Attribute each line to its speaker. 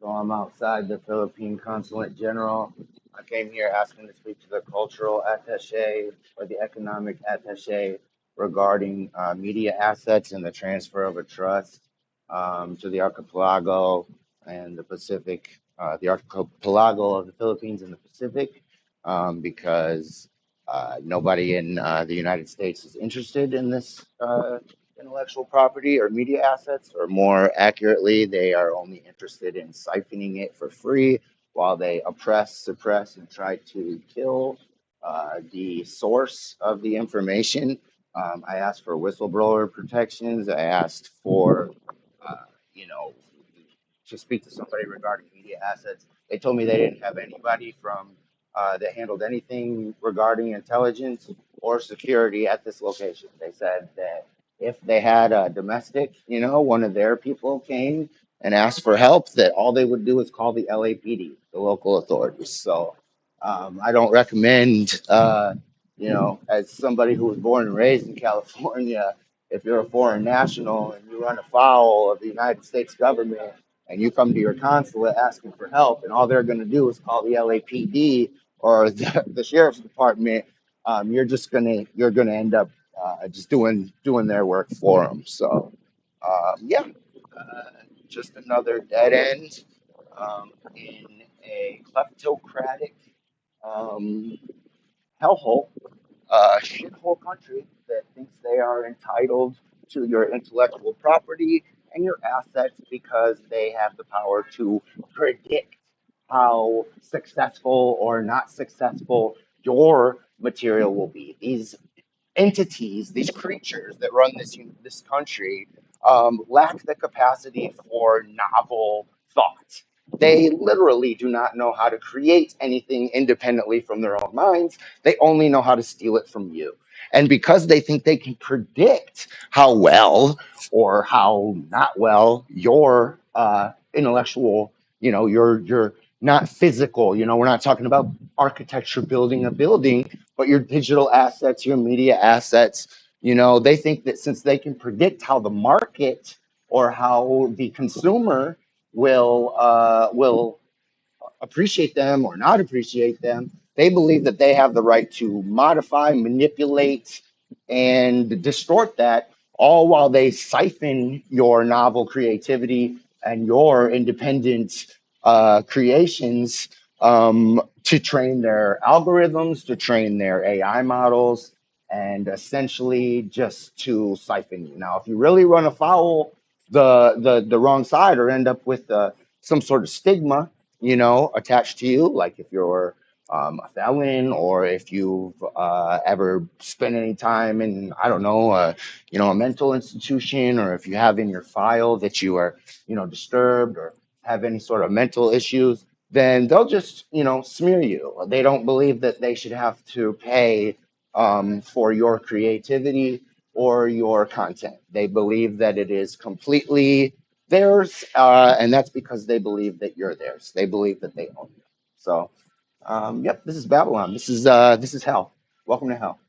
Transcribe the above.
Speaker 1: So I'm outside the Philippine Consulate General. I came here asking to speak to the cultural attaché or the economic attaché regarding media assets and the transfer of a trust to the archipelago and the Pacific, the archipelago of the Philippines and the Pacific, because nobody in the United States is interested in this intellectual property or media assets, or more accurately, they are only interested in siphoning it for free while they oppress, suppress, and try to kill the source of the information. I asked for whistleblower protections. I asked for, uh, you know, to speak to somebody regarding media assets. They told me they didn't have anybody from that handled anything regarding intelligence or security at this location. They said that if they had a domestic, one of their people came and asked for help, that all they would do is call the LAPD, the local authorities. So I don't recommend, as somebody who was born and raised in California, if you're a foreign national and you run afoul of the United States government and you come to your consulate asking for help, and all they're going to do is call the LAPD or the sheriff's department, you're gonna end up just doing their work for them. So yeah, uh, just another dead end in a kleptocratic um, hellhole, shithole country that thinks they are entitled to your intellectual property and your assets because they have the power to predict how successful or not successful your material will be. These entities, these creatures that run this country, lack the capacity for novel thought. They literally do not know how to create anything independently from their own minds. They only know how to steal it from you. And because they think they can predict how well or how not well your intellectual, your not physical, we're not talking about architecture building a building, but your digital assets, your media assets, they think that since they can predict how the market or how the consumer will appreciate them or not appreciate them, they believe that they have the right to modify, manipulate, and distort that, all while they siphon your novel creativity and your independent creations to train their algorithms, to train their AI models, and essentially just to siphon you. Now, if you really run afoul the wrong side or end up with some sort of stigma, attached to you, like if you're a felon or if you've ever spent any time in, I don't know, a mental institution, or if you have in your file that you are, disturbed or have any sort of mental issues, then they'll just, smear you. They don't believe that they should have to pay for your creativity or your content. They believe that it is completely theirs, and that's because they believe that you're theirs. They believe that they own you. So, yep, this is Babylon. This is hell. Welcome to hell.